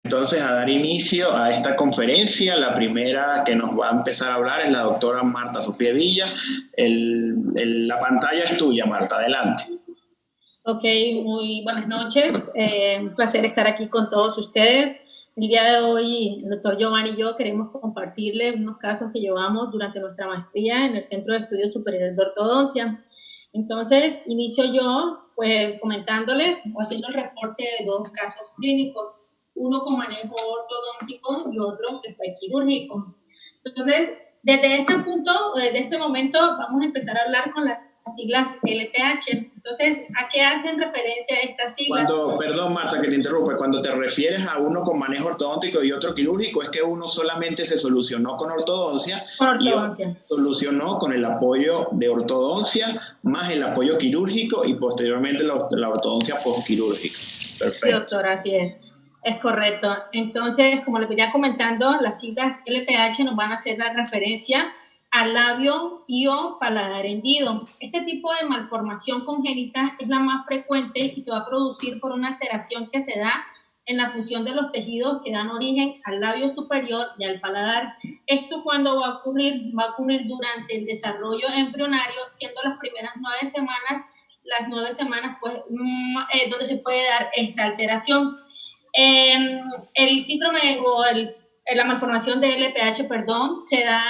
entonces a dar inicio a esta conferencia. La primera que nos va a empezar a hablar es la doctora Marta Sofía Villa. La pantalla es tuya, Marta, adelante. Ok, muy buenas noches. Un placer estar aquí con todos ustedes. El día de hoy, el doctor Giovanni y yo queremos compartirles unos casos que llevamos durante nuestra maestría en el Centro de Estudios Superiores de Ortodoncia. Entonces, inicio yo pues comentándoles o haciendo el reporte de dos casos clínicos, uno con manejo ortodóntico y otro que fue quirúrgico. Entonces, desde este punto, desde este momento, vamos a empezar a hablar con las siglas LPH. Entonces, ¿a qué hacen referencia estas siglas? Perdón, Marta, que te interrumpe. Cuando te refieres a uno con manejo ortodóntico y otro quirúrgico, es que uno solamente se solucionó con ortodoncia, y otro solucionó con el apoyo de ortodoncia más el apoyo quirúrgico y posteriormente la ortodoncia postquirúrgica. Perfecto. Sí, doctora, así es. Es correcto. Entonces, como les venía comentando, las siglas LPH nos van a hacer la referencia al labio y o paladar hendido. Este tipo de malformación congénita es la más frecuente y se va a producir por una alteración que se da en la función de los tejidos que dan origen al labio superior y al paladar. Esto cuando va a ocurrir durante el desarrollo embrionario, siendo las primeras 9 semanas, las 9 semanas pues, donde se puede dar esta alteración. El síndrome o la malformación de LPH, se da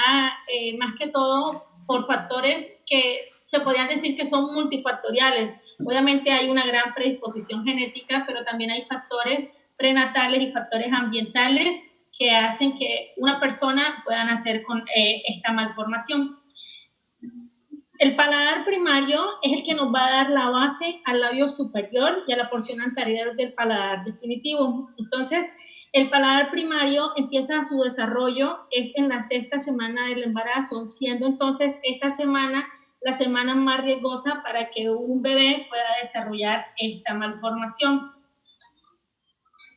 más que todo por factores que se podrían decir que son multifactoriales. Obviamente hay una gran predisposición genética, pero también hay factores prenatales y factores ambientales que hacen que una persona pueda nacer con esta malformación. El paladar primario es el que nos va a dar la base al labio superior y a la porción anterior del paladar definitivo. Entonces, el paladar primario empieza su desarrollo es en la 6ª semana del embarazo, siendo entonces esta semana la semana más riesgosa para que un bebé pueda desarrollar esta malformación.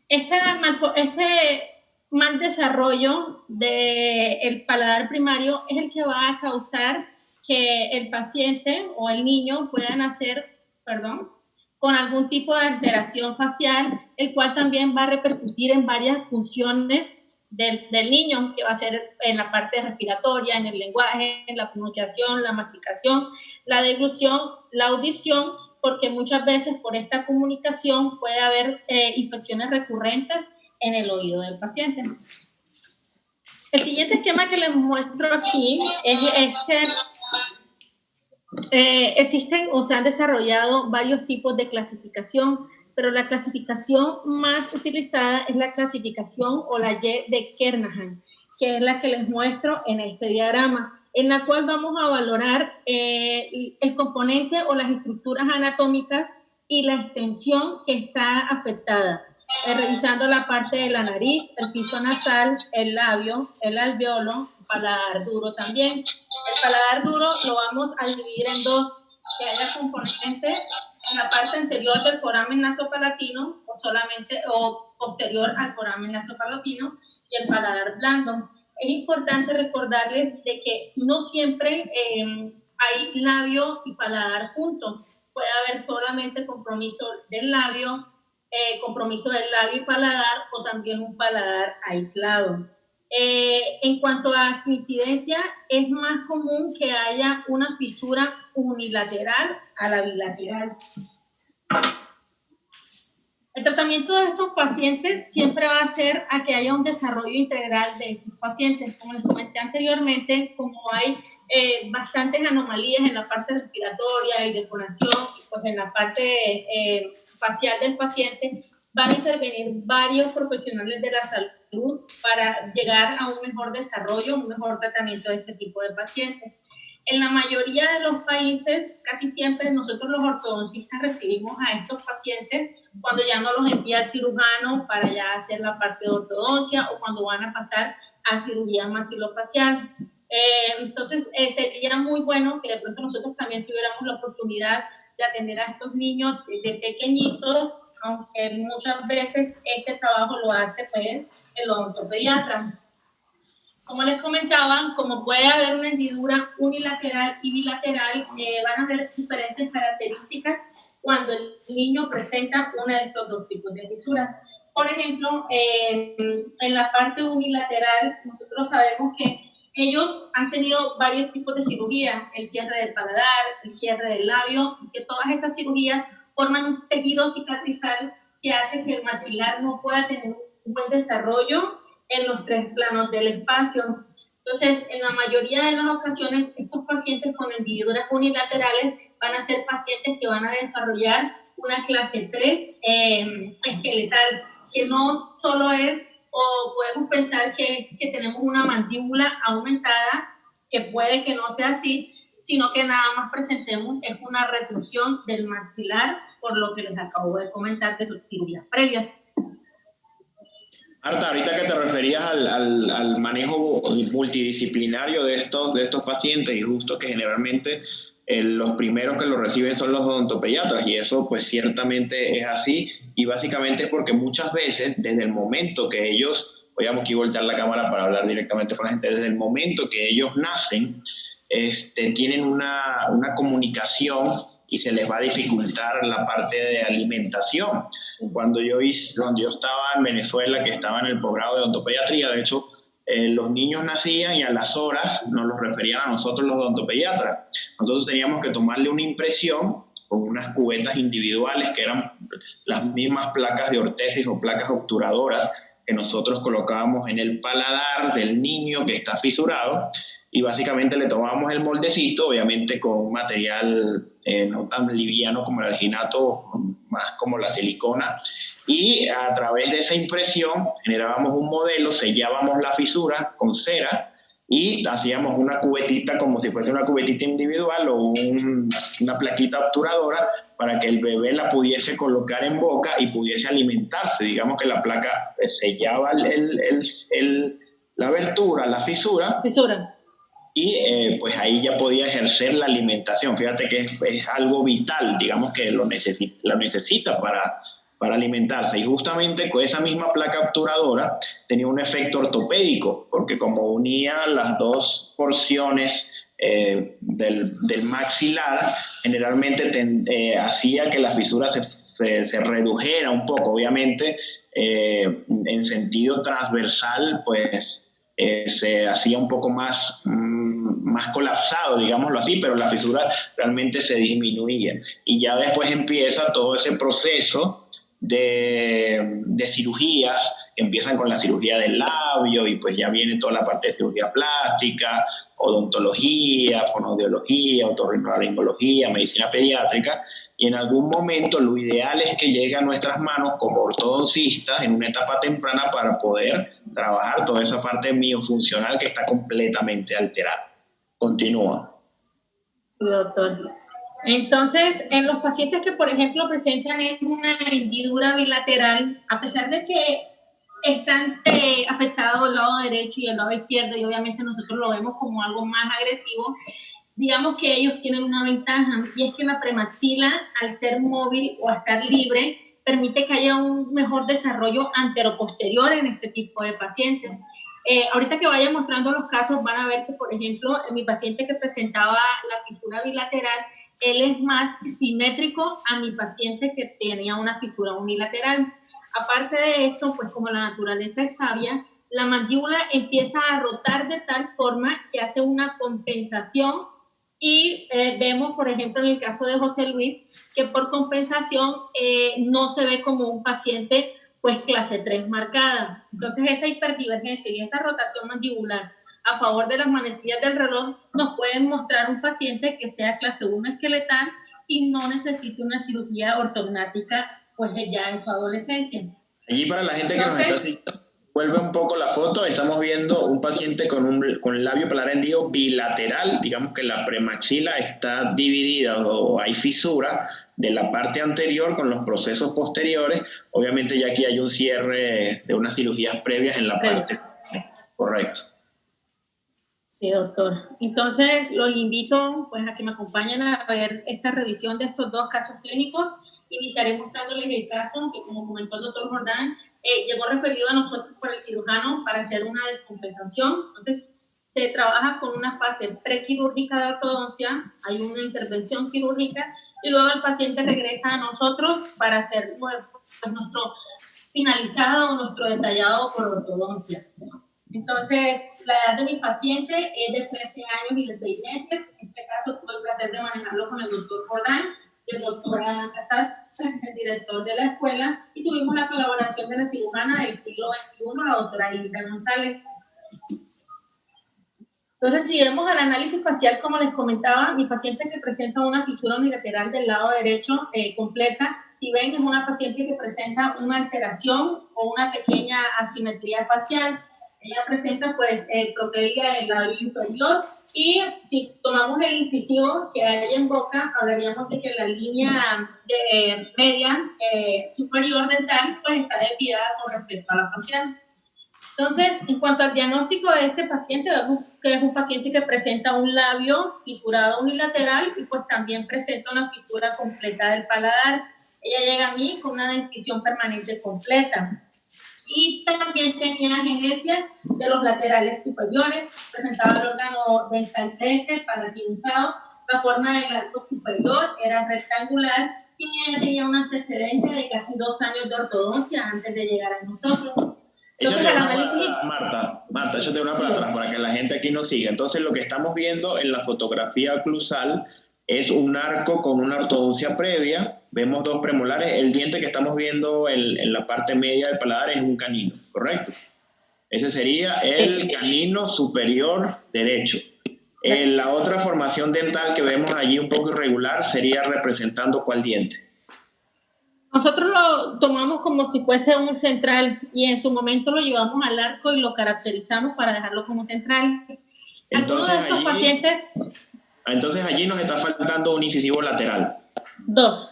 Este mal desarrollo del paladar primario es el que va a causar que el paciente o el niño pueda nacer, con algún tipo de alteración facial, el cual también va a repercutir en varias funciones del niño, que va a ser en la parte respiratoria, en el lenguaje, en la pronunciación, la masticación, la deglución, la audición, porque muchas veces por esta comunicación puede haber infecciones recurrentes en el oído del paciente. El siguiente esquema que les muestro aquí es que existen o se han desarrollado varios tipos de clasificación, pero la clasificación más utilizada es la clasificación o la Y de Kernahan, que es la que les muestro en este diagrama, en la cual vamos a valorar el componente o las estructuras anatómicas y la extensión que está afectada, revisando la parte de la nariz, el piso nasal, el labio, el alveolo, paladar duro también. El paladar duro lo vamos a dividir en dos, que haya componentes en la parte anterior del foramen nasopalatino o posterior al foramen nasopalatino y el paladar blando. Es importante recordarles de que no siempre hay labio y paladar juntos. Puede haber solamente compromiso del labio y paladar o también un paladar aislado. En cuanto a incidencia, es más común que haya una fisura unilateral a la bilateral. El tratamiento de estos pacientes siempre va a ser a que haya un desarrollo integral de estos pacientes. Como les comenté anteriormente, como hay bastantes anomalías en la parte respiratoria y de fonación, y pues en la parte facial del paciente, van a intervenir varios profesionales de la salud para llegar a un mejor desarrollo, un mejor tratamiento de este tipo de pacientes. En la mayoría de los países, casi siempre nosotros los ortodoncistas recibimos a estos pacientes cuando ya no los envía el cirujano para ya hacer la parte de ortodoncia o cuando van a pasar a cirugía maxilofacial. Entonces, sería muy bueno que de pronto nosotros también tuviéramos la oportunidad de atender a estos niños desde pequeñitos, aunque muchas veces este trabajo lo hace pues el odontopediatra. Como les comentaba, como puede haber una hendidura unilateral y bilateral, van a haber diferentes características cuando el niño presenta uno de estos dos tipos de fisuras. por ejemplo, en la parte unilateral, nosotros sabemos que ellos han tenido varios tipos de cirugías, el cierre del paladar, el cierre del labio, y que todas esas cirugías forman un tejido cicatrizal que hace que el maxilar no pueda tener un buen desarrollo en los tres planos del espacio. Entonces, en la mayoría de las ocasiones, estos pacientes con hendiduras unilaterales van a ser pacientes que van a desarrollar una clase 3 esqueletal, que no solo es, o podemos pensar que tenemos una mandíbula aumentada, que puede que no sea así, sino que nada más presentemos es una reclusión del maxilar, por lo que les acabo de comentar de sus cirugías previas. Marta, ahorita que te referías al manejo multidisciplinario de estos pacientes, y justo que generalmente los primeros que lo reciben son los odontopediatras, y eso pues ciertamente es así, y básicamente es porque muchas veces desde el momento que ellos, voy a aquí voltear la cámara para hablar directamente con la gente, desde el momento que ellos nacen, tienen una comunicación y se les va a dificultar la parte de alimentación. Cuando yo estaba en Venezuela, que estaba en el posgrado de odontopediatría, de hecho, los niños nacían y a las horas nos los referían a nosotros los odontopediatras. Nosotros teníamos que tomarle una impresión con unas cubetas individuales que eran las mismas placas de ortesis o placas obturadoras que nosotros colocábamos en el paladar del niño que está fisurado, y básicamente le tomábamos el moldecito, obviamente con un material no tan liviano como el alginato, más como la silicona, y a través de esa impresión generábamos un modelo, sellábamos la fisura con cera y hacíamos una cubetita como si fuese una cubetita individual o una plaquita obturadora para que el bebé la pudiese colocar en boca y pudiese alimentarse. Digamos que la placa sellaba la abertura, la fisura. Y pues ahí ya podía ejercer la alimentación. Fíjate que es algo vital, digamos que lo necesita para alimentarse. Y justamente con esa misma placa obturadora tenía un efecto ortopédico, porque como unía las dos porciones del maxilar, generalmente hacía que la fisura se redujera un poco. Obviamente, en sentido transversal, pues se hacía un poco más colapsado, digámoslo así, pero la fisura realmente se disminuía. Y ya después empieza todo ese proceso de cirugías, que empiezan con la cirugía del labio, y pues ya viene toda la parte de cirugía plástica, odontología, fonoaudiología, otorrinolaringología, medicina pediátrica, y en algún momento lo ideal es que llegue a nuestras manos como ortodoncistas en una etapa temprana para poder trabajar toda esa parte miofuncional que está completamente alterada. Continúa. Sí, doctor. Entonces, en los pacientes que, por ejemplo, presentan una hendidura bilateral, a pesar de que están afectados el lado derecho y el lado izquierdo, y obviamente nosotros lo vemos como algo más agresivo, digamos que ellos tienen una ventaja, y es que la premaxila, al ser móvil o estar libre, permite que haya un mejor desarrollo anteroposterior en este tipo de pacientes. Ahorita que vaya mostrando los casos, van a ver que, por ejemplo, en mi paciente que presentaba la fisura bilateral, él es más simétrico a mi paciente que tenía una fisura unilateral. Aparte de esto, pues como la naturaleza es sabia, la mandíbula empieza a rotar de tal forma que hace una compensación, y vemos, por ejemplo, en el caso de José Luis, que por compensación no se ve como un paciente pues clase 3 marcada. Entonces esa hiperdivergencia y esa rotación mandibular a favor de las manecillas del reloj nos pueden mostrar un paciente que sea clase 1 esqueletal y no necesite una cirugía ortognática pues ya en su adolescencia. Allí, para la gente que nos está siguiendo, vuelve un poco la foto, estamos viendo un paciente con el labio paladar hendido bilateral, digamos que la premaxila está dividida o hay fisura de la parte anterior con los procesos posteriores. Obviamente ya aquí hay un cierre de unas cirugías previas en la parte. Correcto. Sí, doctor. Entonces, los invito pues a que me acompañen a ver esta revisión de estos dos casos clínicos. Iniciaré mostrándoles el caso que, como comentó el doctor Jordán, llegó referido a nosotros por el cirujano para hacer una descompensación. Entonces, se trabaja con una fase prequirúrgica de ortodoncia, hay una intervención quirúrgica, y luego el paciente regresa a nosotros para hacer nuestro finalizado nuestro detallado por ortodoncia. Entonces, la edad de mi paciente es de 13 años y de 6 meses. En este caso, tuve el placer de manejarlo con el doctor Jordán y el doctor Adán Casas, el director de la escuela, y tuvimos la colaboración de la cirujana del siglo XXI, la doctora Hilda González. Entonces, si vemos al análisis facial, como les comentaba, mi paciente que presenta una fisura unilateral del lado derecho completa, si ven, es una paciente que presenta una alteración o una pequeña asimetría facial. Ella presenta, pues, proteína del labio inferior, y si tomamos el incisivo que hay en boca, hablaríamos de que la línea media superior dental, pues, está desviada con respecto a la facial. Entonces, en cuanto al diagnóstico de este paciente, vemos que es un paciente que presenta un labio fisurado unilateral y pues también presenta una fisura completa del paladar. Ella llega a mí con una dentición permanente completa. Y también tenía agenesia de los laterales superiores, presentaba el órgano dental 13 palatinizado, la forma del arco superior era rectangular y ella tenía un antecedente de casi 2 años de ortodoncia antes de llegar a nosotros. Échate una para atrás, Marta, échate una para atrás para que la gente aquí nos siga. Entonces, lo que estamos viendo en la fotografía oclusal es un arco con una ortodoncia previa. Vemos 2 premolares. El diente que estamos viendo en la parte media del paladar es un canino, ¿correcto? Ese sería el canino superior derecho. La otra formación dental que vemos allí un poco irregular sería representando ¿cuál diente? Nosotros lo tomamos como si fuese un central y en su momento lo llevamos al arco y lo caracterizamos para dejarlo como central. Entonces allí nos está faltando un incisivo lateral. 2.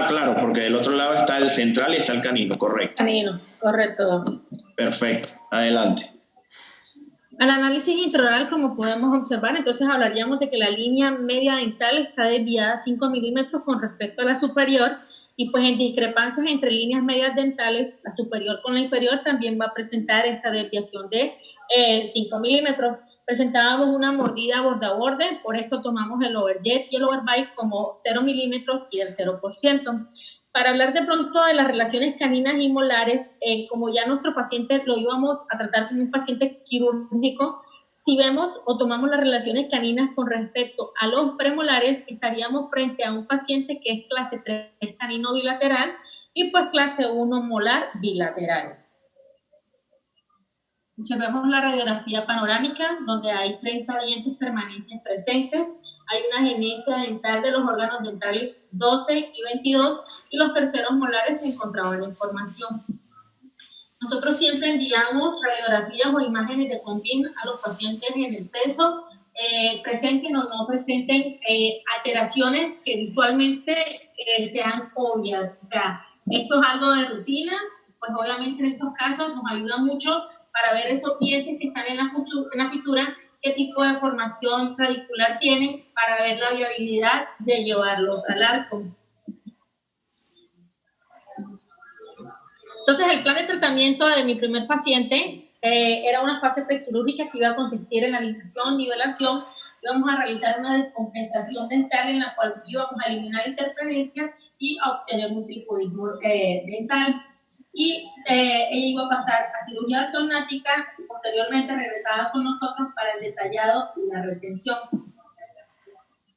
Claro, porque del otro lado está el central y está el canino, correcto. Canino, correcto. Perfecto, adelante. Al análisis intraoral, como podemos observar, entonces hablaríamos de que la línea media dental está desviada 5 milímetros con respecto a la superior, y pues en discrepancias entre líneas medias dentales, la superior con la inferior también va a presentar esta desviación de 5 milímetros. Presentábamos una mordida borde a borde, por esto tomamos el overjet y el overbite como 0 milímetros y el 0%. Para hablar de pronto de las relaciones caninas y molares, como ya nuestro paciente lo íbamos a tratar como un paciente quirúrgico, si vemos o tomamos las relaciones caninas con respecto a los premolares, estaríamos frente a un paciente que es clase 3 canino bilateral y pues clase 1 molar bilateral. Observemos la radiografía panorámica, donde hay 30 dientes permanentes presentes. Hay una agenesia dental de los órganos dentales 12 y 22 y los terceros molares se encontraban en formación. Nosotros siempre enviamos radiografías o imágenes de CONVIN a los pacientes en el seso, presenten o no presenten alteraciones que visualmente sean obvias. O sea, esto es algo de rutina, pues obviamente en estos casos nos ayuda mucho para ver esos dientes que están en la fisura, qué tipo de formación radicular tienen, para ver la viabilidad de llevarlos al arco. Entonces, el plan de tratamiento de mi primer paciente era una fase prequirúrgica que iba a consistir en alineación, nivelación. Íbamos a realizar una descompensación dental en la cual íbamos a eliminar interferencias y a obtener un tripodismo dental. Y ella iba a pasar a cirugía ortognática y posteriormente regresaba con nosotros para el detallado y la retención.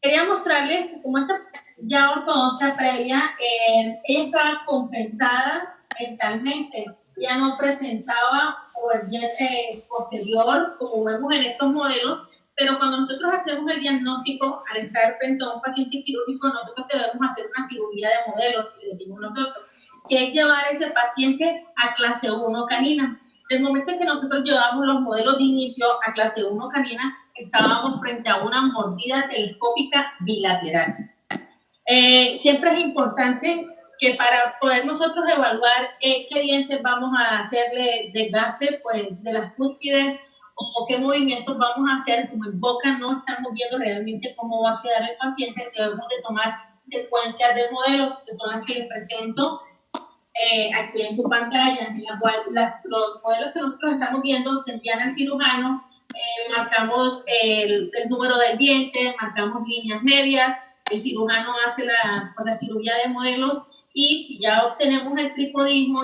Quería mostrarles cómo esta ya ortodoncia previa, ella estaba compensada dentalmente, ya no presentaba overjet posterior como vemos en estos modelos, pero cuando nosotros hacemos el diagnóstico, al estar frente a un paciente quirúrgico, nosotros debemos hacer una cirugía de modelos, que decimos nosotros, que es llevar a ese paciente a clase 1 canina. Desde el momento en que nosotros llevamos los modelos de inicio a clase 1 canina, estábamos frente a una mordida telescópica bilateral. Siempre es importante que para poder nosotros evaluar qué dientes vamos a hacerle desgaste pues, de las cúspides o qué movimientos vamos a hacer, como en boca no estamos viendo realmente cómo va a quedar el paciente, debemos de tomar secuencias de modelos, que son las que les presento aquí en su pantalla, en la cual los modelos que nosotros estamos viendo se envían al cirujano, marcamos el número del diente, marcamos líneas medias, el cirujano hace la cirugía de modelos y si ya obtenemos el tripodismo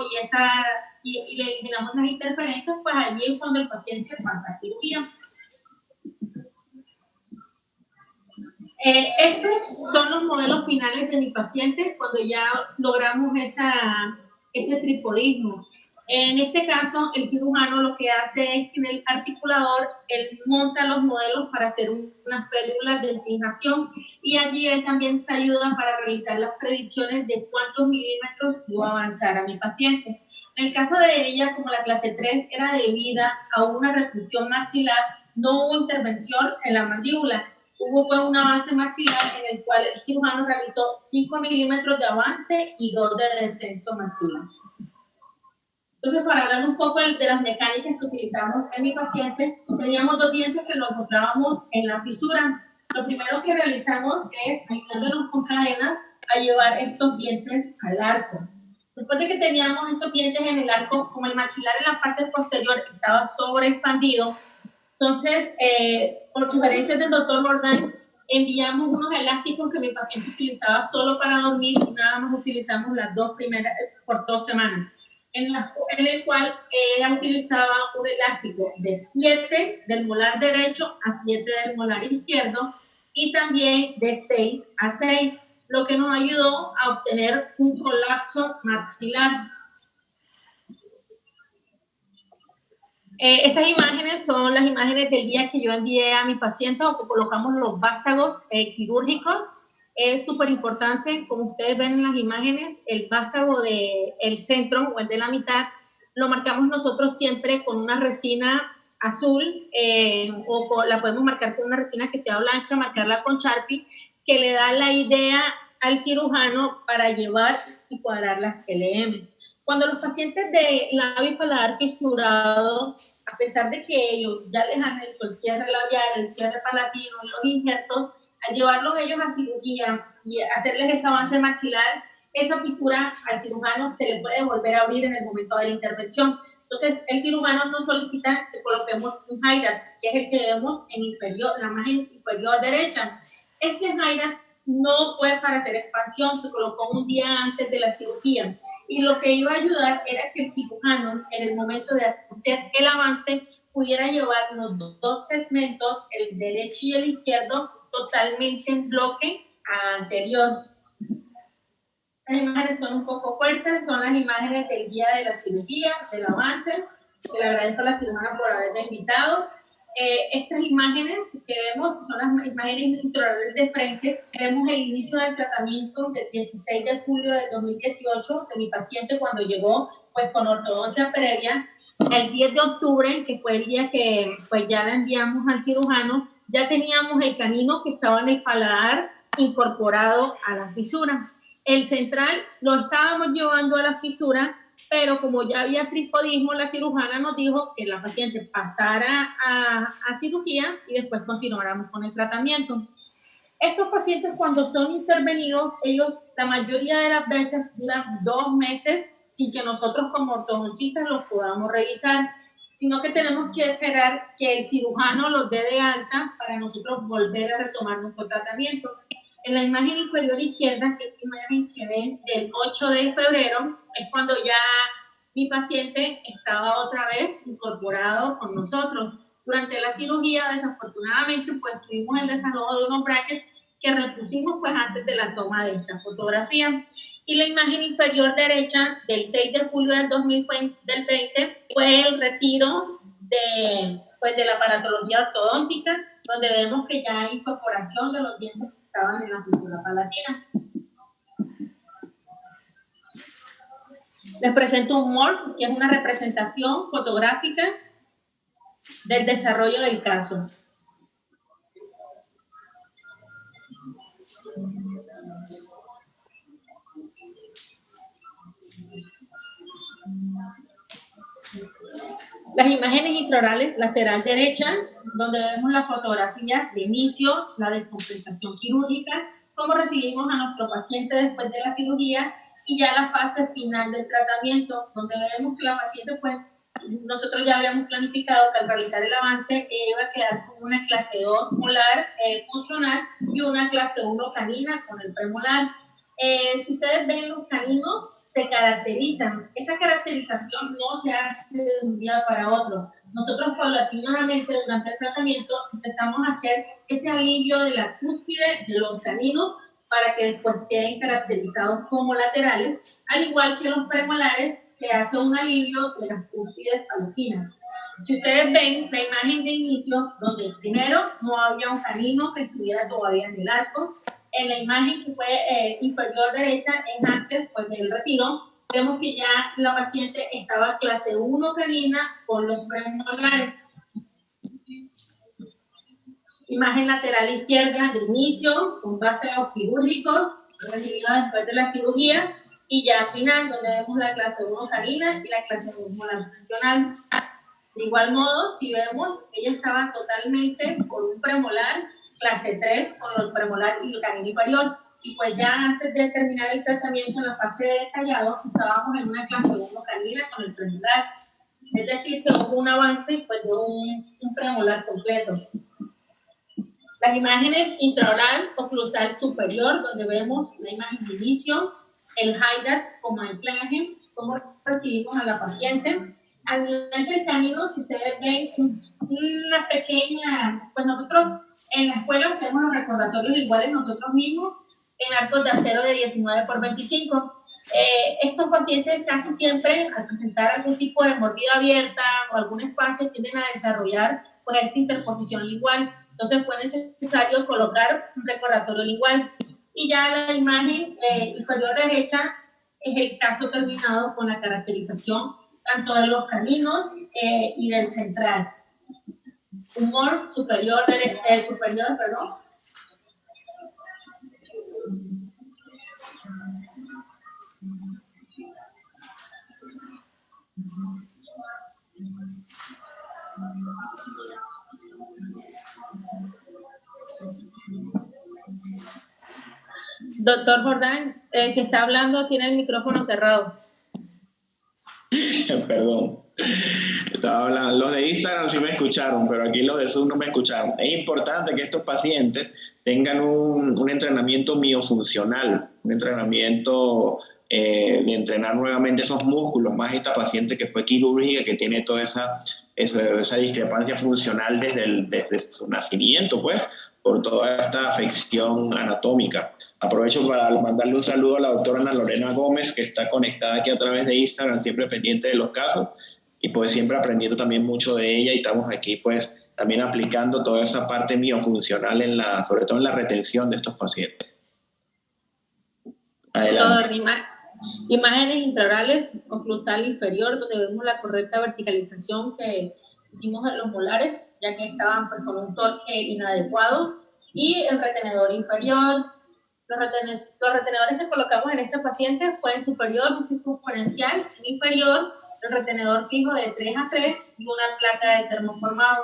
y le eliminamos las interferencias, pues allí es cuando el paciente pasa a cirugía. Estos son los modelos finales de mi paciente cuando ya logramos ese tripodismo. En este caso, el cirujano lo que hace es que en el articulador él monta los modelos para hacer unas pélulas de fijación y allí él también se ayuda para realizar las predicciones de cuántos milímetros iba a avanzar a mi paciente. En el caso de ella, como la clase 3 era debida a una reclusión maxilar, no hubo intervención en la mandíbula. Fue un avance maxilar en el cual el cirujano realizó 5 milímetros de avance y 2 de descenso maxilar. Entonces, para hablar un poco de las mecánicas que utilizamos en mi paciente, teníamos 2 dientes que los encontrábamos en la fisura. Lo primero que realizamos es, ayudándonos con cadenas, a llevar estos dientes al arco. Después de que teníamos estos dientes en el arco, como el maxilar en la parte posterior estaba sobreexpandido, entonces, por sugerencias del doctor Jordan, enviamos unos elásticos que mi paciente utilizaba solo para dormir y nada más utilizamos las 2 primeras por 2 semanas, en el cual ella utilizaba un elástico de 7 del molar derecho a 7 del molar izquierdo y también de 6 a 6, lo que nos ayudó a obtener un colapso maxilar. Estas imágenes son las imágenes del día que yo envié a mi paciente, donde colocamos los vástagos quirúrgicos. Es súper importante, como ustedes ven en las imágenes, el vástago del centro o el de la mitad, lo marcamos nosotros siempre con una resina azul la podemos marcar con una resina que sea blanca, marcarla con Sharpie, que le da la idea al cirujano para llevar y cuadrar las LM. Cuando los pacientes de labio y paladar fisurado, a pesar de que ellos ya les han hecho el cierre labial, el cierre palatino, los injertos, al llevarlos ellos a cirugía y hacerles ese avance maxilar, esa fisura al cirujano se le puede volver a abrir en el momento de la intervención. Entonces, el cirujano nos solicita que coloquemos un Hyrax, que es el que vemos en la imagen inferior derecha. Este Hyrax no fue para hacer expansión, se colocó un día antes de la cirugía y lo que iba a ayudar era que el cirujano en el momento de hacer el avance pudiera llevar los 2 segmentos, el derecho y el izquierdo, totalmente en bloque anterior. Las imágenes son un poco fuertes, son las imágenes del día de la cirugía, del avance. Le agradezco a la cirujana por haberme invitado. Estas imágenes que vemos son las imágenes intraorales de frente. Vemos el inicio del tratamiento del 16 de julio de 2018 de mi paciente cuando llegó pues con ortodoncia previa. El 10 de octubre, que fue el día que pues ya la enviamos al cirujano, ya teníamos el canino que estaba en el paladar incorporado a la fisura. El central lo estábamos llevando a la fisura, pero como ya había tripodismo, la cirujana nos dijo que la paciente pasara a cirugía y después continuáramos con el tratamiento. Estos pacientes cuando son intervenidos, ellos la mayoría de las veces duran 2 meses sin que nosotros como ortodoncistas los podamos revisar, sino que tenemos que esperar que el cirujano los dé de alta para nosotros volver a retomar nuestro tratamiento. En la imagen inferior izquierda, que es la imagen que ven del 8 de febrero, es cuando ya mi paciente estaba otra vez incorporado con nosotros. Durante la cirugía, desafortunadamente, pues tuvimos el desalojo de unos brackets que repusimos pues antes de la toma de esta fotografía. Y la imagen inferior derecha del 6 de julio del 2020 fue el retiro de la aparatología ortodóntica, donde vemos que ya hay incorporación de los dientes que estaban en la fisura palatina. Les presento un MORF, que es una representación fotográfica del desarrollo del caso. Las imágenes intraorales lateral derecha, donde vemos la fotografía de inicio, la descompensación quirúrgica, cómo recibimos a nuestro paciente después de la cirugía y ya la fase final del tratamiento, donde vemos que la paciente, pues, nosotros ya habíamos planificado que al realizar el avance iba a quedar con una clase 2 molar funcional y una clase 1 canina con el premolar. Si ustedes ven los caninos, se caracterizan. Esa caracterización no se hace de un día para otro. Nosotros paulatinamente durante el tratamiento empezamos a hacer ese alivio de la cúspide de los caninos para que después queden caracterizados como laterales, al igual que los premolares se hace un alivio de las cúspides palatinas. Si ustedes ven la imagen de inicio, donde primero no había un canino que estuviera todavía en el arco, en la imagen que fue inferior derecha, es antes pues, del retiro, vemos que ya la paciente estaba clase 1 canina con los premolares. Imagen lateral izquierda de inicio, con vástagos quirúrgicos, recibida después de la cirugía, y ya al final, donde vemos la clase 1 canina y la clase 1 molar funcional. De igual modo, si vemos, ella estaba totalmente con un premolar clase 3 con los premolar y el canino inferior. Y pues ya antes de terminar el tratamiento en la fase de detallado, estábamos en una clase 1 canina con el premolar. Es decir, que hubo un avance pues, de un premolar completo. Las imágenes intraoral oclusal superior, donde vemos la imagen de inicio, el Hydax como anclaje, cómo recibimos a la paciente. Al nivel del canino, si ustedes ven una pequeña, pues nosotros en la escuela hacemos los recordatorios iguales nosotros mismos en arcos de acero de 19 por 25. Estos pacientes casi siempre al presentar algún tipo de mordida abierta o algún espacio tienden a desarrollar pues esta interposición lingual. Entonces fue necesario colocar un recordatorio lingual. Y ya la imagen inferior derecha es el caso terminado con la caracterización tanto de los caninos y del central. Humor superior, perdón. Doctor Jordán, que está hablando tiene el micrófono cerrado. Perdón. Estaba hablando. Los de Instagram sí me escucharon, pero aquí los de Zoom no me escucharon. Es importante que estos pacientes tengan un entrenamiento miofuncional, un entrenamiento de entrenar nuevamente esos músculos, más esta paciente que fue quirúrgica, que tiene toda esa discrepancia funcional desde su nacimiento, pues, por toda esta afección anatómica. Aprovecho para mandarle un saludo a la doctora Ana Lorena Gómez, que está conectada aquí a través de Instagram, siempre pendiente de los casos, y pues siempre aprendiendo también mucho de ella, y estamos aquí pues también aplicando toda esa parte miofuncional sobre todo en la retención de estos pacientes. Adelante. Imágenes intraorales, oclusal inferior, donde vemos la correcta verticalización que hicimos en los molares, ya que estaban pues, con un torque inadecuado, y el retenedor inferior. Los retenedores que colocamos en este paciente fue en superior, un circunferencial, en inferior, el retenedor fijo de 3 a 3 y una placa de termoformado.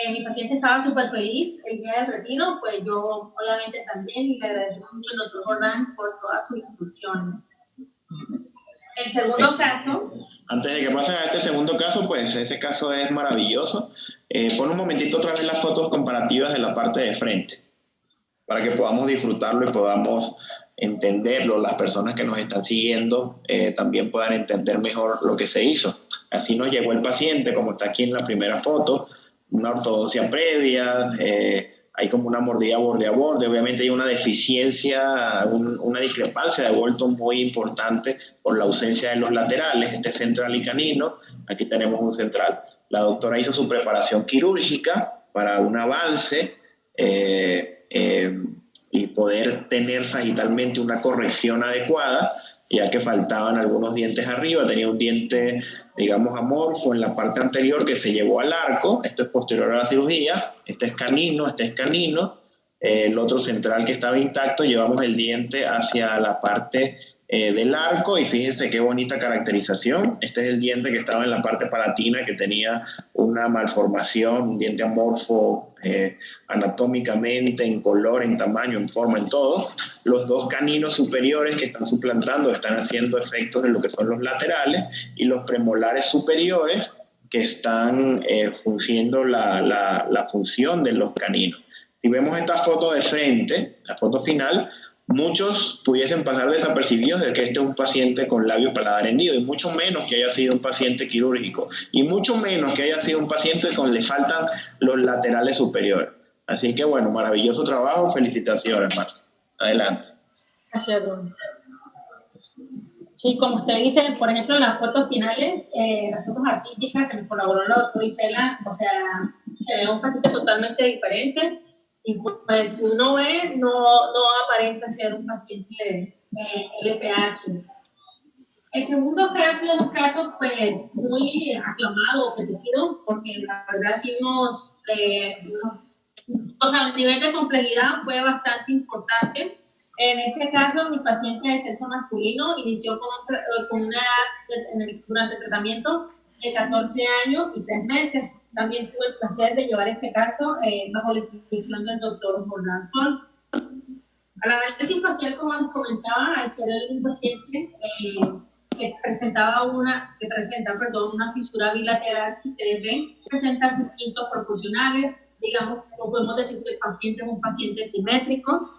Mi paciente estaba súper feliz el día del retiro, pues yo obviamente también, y le agradecemos mucho al doctor Jordán por todas sus instrucciones. El segundo caso. Antes de que pasen a este segundo caso, pues ese caso es maravilloso. Pon un momentito otra vez las fotos comparativas de la parte de frente, para que podamos disfrutarlo y podamos entenderlo. Las personas que nos están siguiendo también puedan entender mejor lo que se hizo. Así nos llegó el paciente, como está aquí en la primera foto, una ortodoncia previa, hay como una mordida borde a borde, obviamente hay una deficiencia, una discrepancia de Bolton muy importante por la ausencia de los laterales, este central y canino, aquí tenemos un central. La doctora hizo su preparación quirúrgica para un avance y poder tener sagitalmente una corrección adecuada, ya que faltaban algunos dientes arriba, tenía un diente, digamos, amorfo en la parte anterior que se llevó al arco, esto es posterior a la cirugía, este es canino, el otro central que estaba intacto, llevamos el diente hacia la parte del arco y fíjense qué bonita caracterización. Este es el diente que estaba en la parte palatina, que tenía una malformación, un diente amorfo anatómicamente, en color, en tamaño, en forma, en todo. Los dos caninos superiores que están suplantando están haciendo efectos de lo que son los laterales, y los premolares superiores que están fungiendo la función de los caninos. Si vemos esta foto de frente, la foto final, muchos pudiesen pasar desapercibidos de que este es un paciente con labio paladar hendido, y mucho menos que haya sido un paciente quirúrgico, y mucho menos que haya sido un paciente con le faltan los laterales superiores. Así que bueno, maravilloso trabajo, felicitaciones, Marta. Adelante. Gracias, don. Sí, como usted dice, por ejemplo, en las fotos finales, las fotos artísticas que me colaboró la doctora Isela, o sea, se ve un paciente totalmente diferente y pues si uno ve, no aparenta ser un paciente LPH. El segundo caso es un caso pues muy aclamado, apetecido, porque la verdad sí o sea, el nivel de complejidad fue bastante importante. En este caso, mi paciente de sexo masculino inició con una edad durante el tratamiento de 14 años y 3 meses. También tuve el placer de llevar este caso bajo la institución del doctor Jordán Sol. Al análisis facial, como les comentaba, al ser un paciente que presenta una fisura bilateral, si ustedes ven, presenta sus quintos proporcionales, digamos, no podemos decir que el paciente es un paciente simétrico,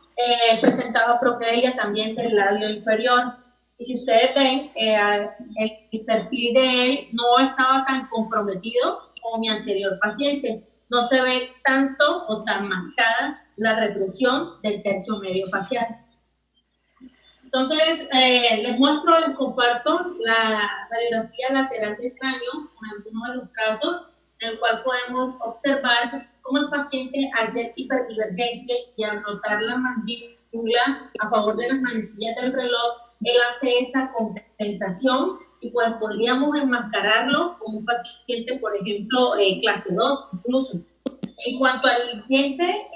presentaba progeria también del labio inferior. Y si ustedes ven, el perfil de él no estaba tan comprometido como mi anterior paciente. No se ve tanto o tan marcada la retrusión del tercio medio facial. Entonces, les comparto la radiografía lateral del cráneo con algunos de los casos en el cual podemos observar cómo el paciente, al ser hiperdivergente y al rotar la mandíbula a favor de las manecillas del reloj, él hace esa compensación y pues podríamos enmascararlo como un paciente, por ejemplo, clase 2 incluso. En cuanto al diente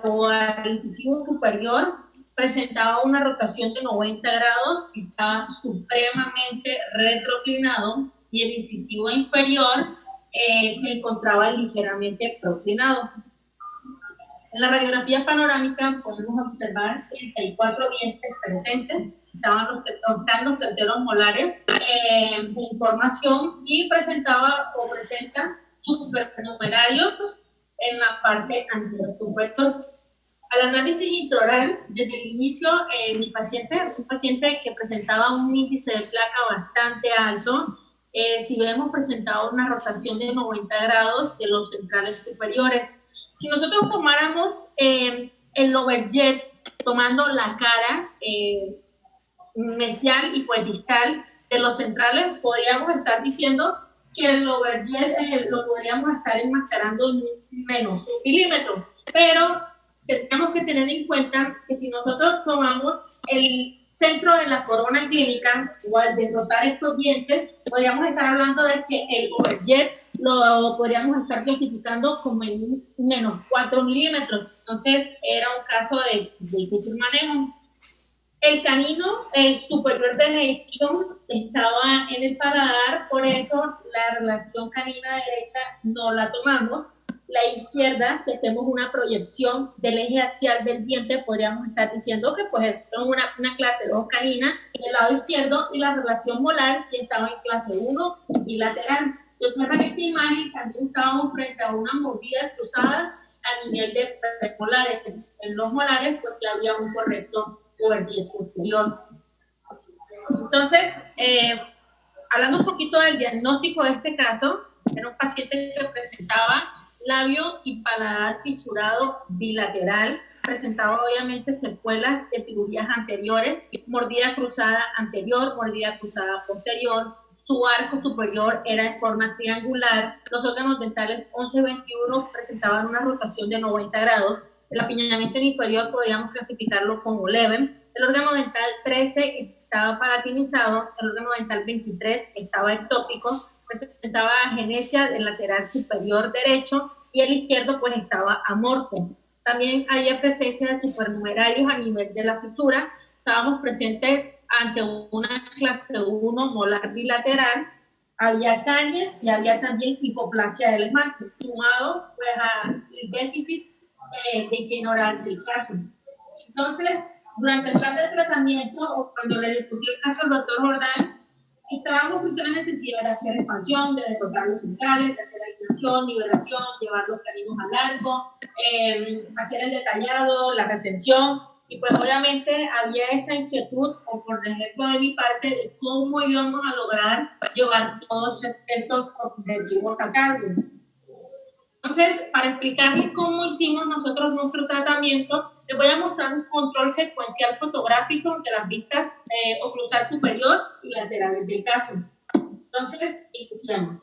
o al incisivo superior, presentaba una rotación de 90 grados, estaba supremamente retroclinado y el incisivo inferior se encontraba ligeramente proclinado. En la radiografía panorámica podemos observar 34 dientes presentes, estaban los terceros molares de información y presenta supernumerarios en la parte anterior superior. Al análisis intraoral, desde el inicio, un paciente que presentaba un índice de placa bastante alto, si vemos presentaba una rotación de 90 grados de los centrales superiores. Si nosotros tomáramos el overjet, tomando la cara mesial y pues distal de los centrales, podríamos estar diciendo que el overjet lo podríamos estar enmascarando en menos 1 milímetro, pero tenemos que tener en cuenta que si nosotros tomamos el centro de la corona clínica o al derrotar estos dientes, podríamos estar hablando de que el overjet lo podríamos estar clasificando como en menos 4 milímetros. Entonces era un caso de difícil manejo. El canino superior derecho estaba en el paladar, por eso la relación canina derecha no la tomamos. La izquierda, si hacemos una proyección del eje axial del diente, podríamos estar diciendo que pues es una clase 2 canina del lado izquierdo, y la relación molar si estaba en clase 1 bilateral. Si observan esta imagen, también estábamos frente a una mordida cruzada a nivel de premolares. En los molares pues ya había un correcto overjet posterior. Entonces, hablando un poquito del diagnóstico de este caso, era un paciente que presentaba labio y paladar fisurado bilateral, presentaba obviamente secuelas de cirugías anteriores, mordida cruzada anterior, mordida cruzada posterior, su arco superior era en forma triangular, los órganos dentales 11 y 21 presentaban una rotación de 90 grados, el apiñamiento inferior podríamos clasificarlo como leve, el órgano dental 13 estaba palatinizado, el órgano dental 23 estaba ectópico, presentaba agenesia del lateral superior derecho y el izquierdo pues estaba amorfo. También había presencia de supernumerarios a nivel de la fisura. Estábamos presentes ante una clase 1 molar bilateral. Había caries y había también hipoplasia del esmalte, sumado pues al déficit de higiene oral del caso. Entonces, durante el plan de tratamiento, o cuando le discutí el caso al doctor Jordán, estábamos frente a la necesidad de hacer expansión, de derrotar los centrales, de hacer alineación, nivelación, llevar los caninos a largo, hacer el detallado, la retención, Y pues obviamente había esa inquietud, o por ejemplo de mi parte, de cómo íbamos a lograr llevar todos estos objetivos a cabo. Entonces, para explicarles cómo hicimos nosotros nuestro tratamiento, les voy a mostrar un control secuencial fotográfico de las vistas oclusal superior y laterales del caso. Entonces, iniciamos.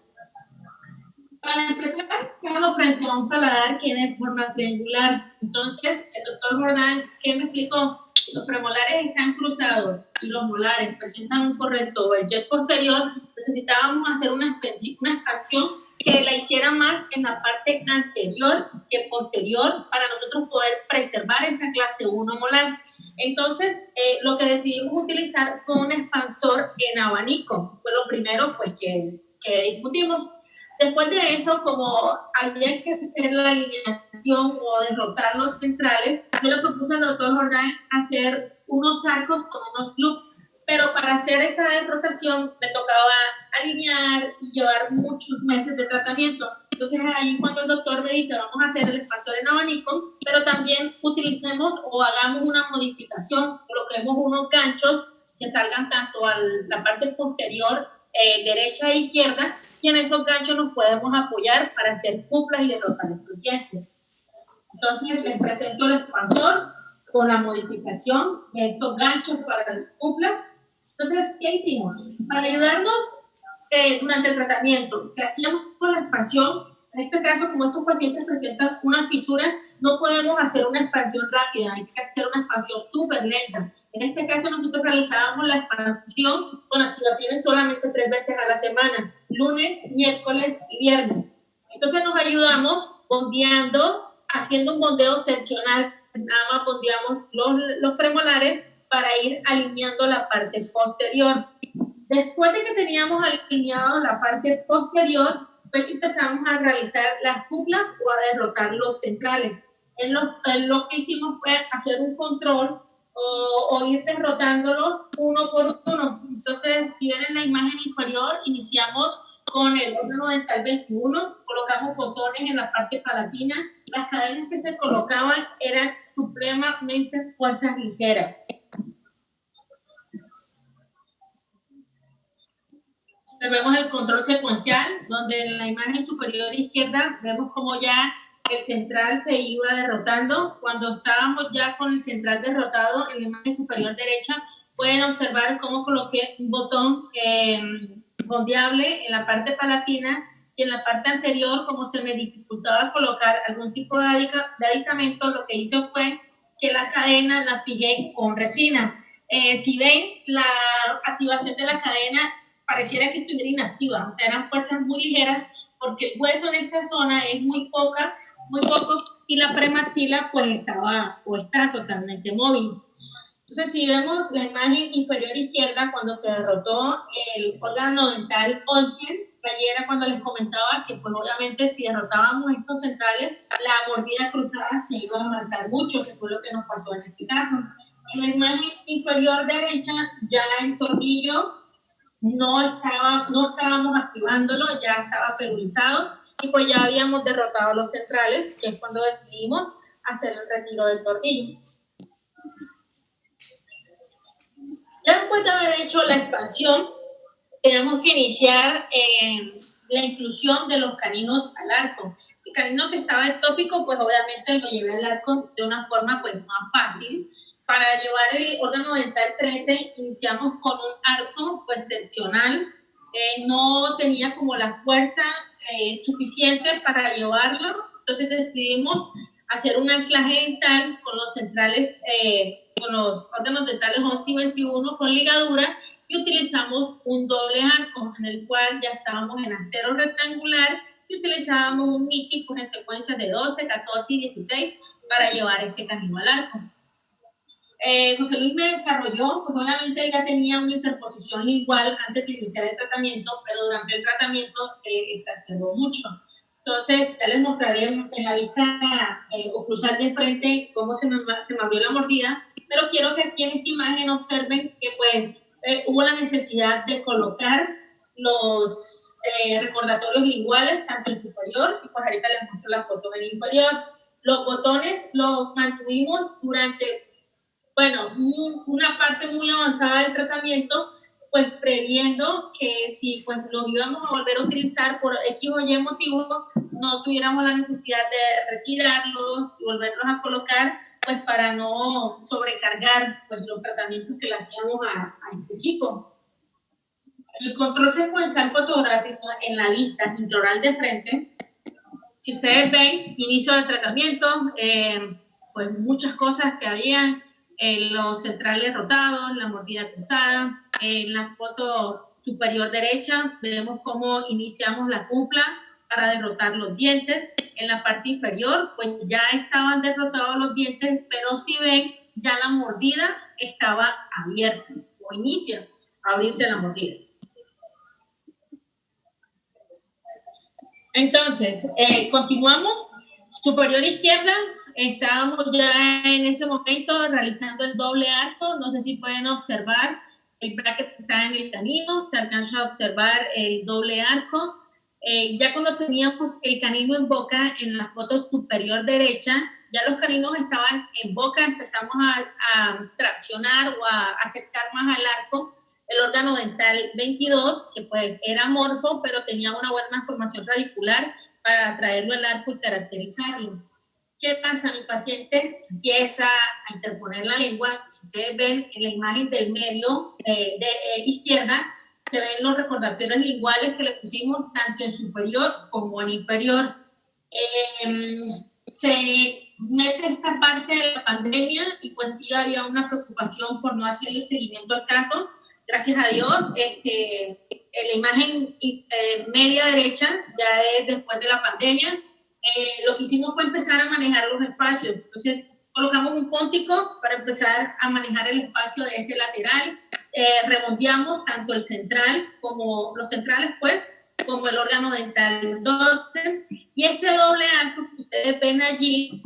Para empezar, estamos frente a un paladar que tiene forma triangular. Entonces, el doctor Jordán, ¿qué me explicó? Los premolares están cruzados y los molares presentan un correcto overjet posterior. Necesitábamos hacer una expansión que la hiciera más en la parte anterior que posterior para nosotros poder preservar esa clase 1 molar. Entonces, lo que decidimos utilizar fue un expansor en abanico. Fue lo primero pues, que discutimos. Después de eso, como había que hacer la alineación o derrotar los centrales, yo le propuse al doctor Jordán hacer unos arcos con unos loops, pero para hacer esa derrotación me tocaba alinear y llevar muchos meses de tratamiento. Entonces ahí cuando el doctor me dice, vamos a hacer el expansor en abanico, pero también utilicemos o hagamos una modificación, coloquemos unos ganchos que salgan tanto a la parte posterior, derecha e izquierda, y en esos ganchos nos podemos apoyar para hacer cuplas y derrotar estos dientes. Entonces les presento el expansor con la modificación de estos ganchos para las cuplas. Entonces, ¿qué hicimos? Para ayudarnos durante el tratamiento, que hacíamos con la expansión, en este caso, como estos pacientes presentan una fisura, no podemos hacer una expansión rápida, hay que hacer una expansión súper lenta. En este caso, nosotros realizábamos la expansión con activaciones solamente 3 veces a la semana, lunes, miércoles y viernes. Entonces nos ayudamos bondeando, haciendo un bondeo seccional, nada más bondeamos los premolares para ir alineando la parte posterior. Después de que teníamos alineado la parte posterior, pues empezamos a realizar las cuplas o a derrotar los centrales. En lo que hicimos fue hacer un control o ir derrotándolos uno por uno. Entonces, si ven en la imagen inferior, iniciamos con el órgano dental 21, colocamos botones en la parte palatina. Las cadenas que se colocaban eran supremamente fuerzas ligeras. Vemos el control secuencial, donde en la imagen superior izquierda vemos como ya el central se iba derrotando. Cuando estábamos ya con el central derrotado, en la imagen superior derecha, pueden observar cómo coloqué un botón bondeable en la parte palatina, y en la parte anterior, como se me dificultaba colocar algún tipo de aditamento, lo que hice fue que la cadena la fijé con resina. Si ven, la activación de la cadena pareciera que estuviera inactiva, o sea, eran fuerzas muy ligeras, porque el hueso en esta zona es muy poco, y la premaxila pues estaba o está totalmente móvil. Entonces, si vemos la imagen inferior izquierda, cuando se derrotó el órgano dental 11, allí era cuando les comentaba que pues obviamente si derrotábamos estos centrales, la mordida cruzada se iba a marcar mucho, que fue lo que nos pasó en este caso. En la imagen inferior derecha, ya el tornillo no estábamos activándolo, ya estaba perulizado, y pues ya habíamos derrotado los centrales, que es cuando decidimos hacer el retiro del tornillo. Ya después de haber hecho la expansión, tenemos que iniciar la inclusión de los caninos al arco. El canino que estaba ectópico, pues obviamente lo llevé al arco de una forma pues más fácil. Para llevar el órgano dental 13, iniciamos con un arco pues seccional. No tenía como la fuerza suficiente para llevarlo, entonces decidimos hacer un anclaje dental con los centrales, con los órganos dentales 11 y 21 con ligadura, y utilizamos un doble arco en el cual ya estábamos en acero rectangular y utilizábamos un Mickey pues, en secuencias de 12, 14 y 16 para llevar este canino al arco. José Luis me desarrolló, pues obviamente él ya tenía una interposición lingual antes de iniciar el tratamiento, pero durante el tratamiento se exacerbó mucho. Entonces, ya les mostraré en la vista oclusal de frente cómo se me abrió la mordida, pero quiero que aquí en esta imagen observen que pues hubo la necesidad de colocar los recordatorios linguales, tanto en superior, y pues ahorita les muestro la foto en el inferior. Los botones los mantuvimos durante Bueno, una parte muy avanzada del tratamiento, pues previendo que si pues lo íbamos a volver a utilizar por X o Y motivo, no tuviéramos la necesidad de retirarlos y volverlos a colocar, pues para no sobrecargar pues los tratamientos que le hacíamos a este chico. El control secuencial fotográfico en la vista intraoral de frente, si ustedes ven, inicio del tratamiento, pues muchas cosas que habían, los centrales rotados, la mordida cruzada. En la foto superior derecha vemos cómo iniciamos la cupla para derrotar los dientes. En la parte inferior, pues ya estaban derrotados los dientes, pero si ven, ya la mordida estaba abierta o inicia a abrirse la mordida. Entonces, continuamos. Superior izquierda, estábamos ya en ese momento realizando el doble arco. No sé si pueden observar el bracket que está en el canino, se alcanza a observar el doble arco. Ya cuando teníamos el canino en boca, en la foto superior derecha, ya los caninos estaban en boca, empezamos a traccionar o a acercar más al arco el órgano dental 22, que pues era amorfo, pero tenía una buena formación radicular para traerlo al arco y caracterizarlo. ¿Qué pasa? Mi paciente empieza a interponer la lengua. Si ustedes ven en la imagen del medio de izquierda, se ven los recordatorios linguales que le pusimos tanto en superior como en inferior. Se mete esta parte de la pandemia y pues sí había una preocupación por no hacer el seguimiento al caso. Gracias a Dios, la imagen media derecha ya es después de la pandemia. Lo que hicimos fue empezar a manejar los espacios. Entonces, colocamos un póntico para empezar a manejar el espacio de ese lateral. Redondeamos tanto el central como los centrales, pues, como el órgano dental. Entonces, y este doble arco que ustedes ven allí,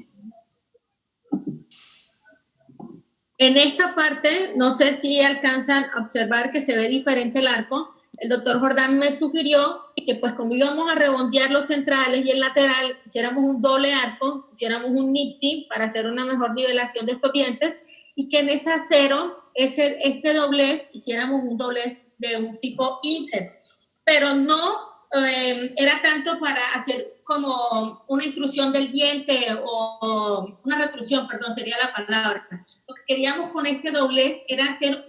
en esta parte, no sé si alcanzan a observar que se ve diferente el arco. El doctor Jordán me sugirió que pues como íbamos a redondear los centrales y el lateral, hiciéramos un doble arco, hiciéramos un nifty para hacer una mejor nivelación de estos dientes y que en ese acero, este doblez, hiciéramos un doblez de un tipo insert. Pero no era tanto para hacer como una intrusión del diente o una retrusión, perdón, sería la palabra. Lo que queríamos con este doblez era hacer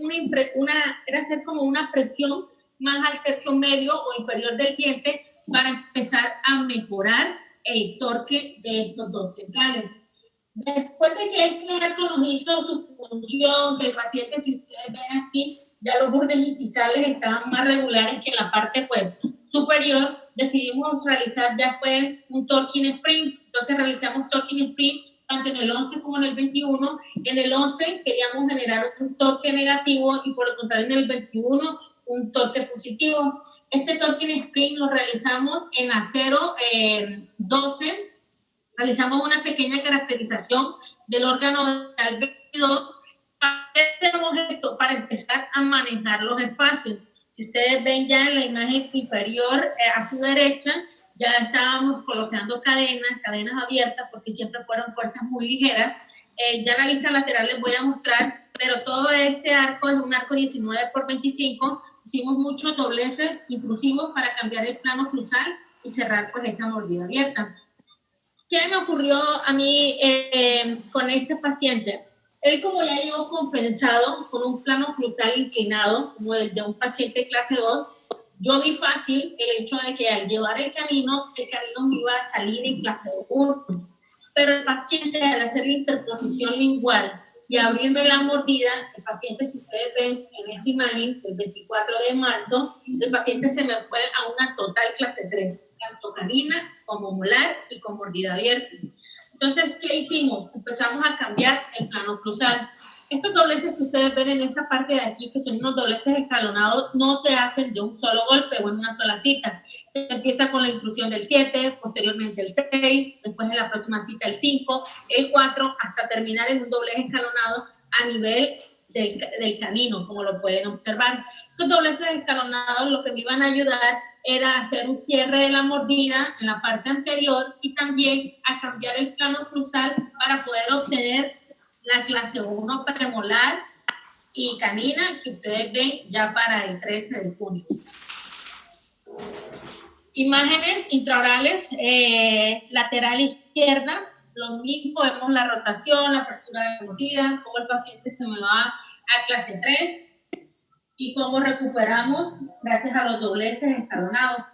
era hacer como una presión más al tercio medio o inferior del diente para empezar a mejorar el torque de estos dos centrales. Después de que este arco nos hizo su función, que el paciente, si ustedes ven aquí, ya los bordes incisales estaban más regulares que en la parte pues superior, decidimos realizar ya fue un torquing sprint. Entonces realizamos torquing sprint tanto en el 11 como en el 21. En el 11 queríamos generar un torque negativo y por el contrario en el 21 un torque positivo. Este torquing sprint lo realizamos en acero 12. Realizamos una pequeña caracterización del órgano del 22 para empezar a manejar los espacios. Si ustedes ven ya en la imagen inferior a su derecha, ya estábamos colocando cadenas abiertas, porque siempre fueron fuerzas muy ligeras. Ya la vista lateral les voy a mostrar, pero todo este arco es un arco 19 por 25. Hicimos muchos dobleces intrusivos para cambiar el plano cruzal y cerrar pues esa mordida abierta. ¿Qué me ocurrió a mí con este paciente? Él, como ya llegó compensado con un plano cruzal inclinado, como el de un paciente clase 2, yo vi fácil el hecho de que al llevar el canino me iba a salir en clase 1. Pero el paciente, al hacer la interposición lingual y abriendo la mordida, el paciente, si ustedes ven en esta imagen, el 24 de marzo, el paciente se me fue a una total clase 3, tanto canina como molar y con mordida abierta. Entonces, ¿qué hicimos? Empezamos a cambiar el plano cruzal. Estos dobleces que ustedes ven en esta parte de aquí, que son unos dobleces escalonados, no se hacen de un solo golpe o en una sola cita. Se empieza con la intrusión del 7, posteriormente el 6, después en la próxima cita el 5, el 4, hasta terminar en un doblez escalonado a nivel del canino, como lo pueden observar. Esos dobleces escalonados lo que me iban a ayudar era hacer un cierre de la mordida en la parte anterior y también a cambiar el plano cruzal para poder obtener la clase 1 premolar y canina que ustedes ven ya para el 13 de junio. Imágenes intraorales, lateral izquierda, lo mismo, vemos la rotación, la apertura de la mordida, cómo el paciente se me va a clase 3 y cómo recuperamos gracias a los dobleces escalonados.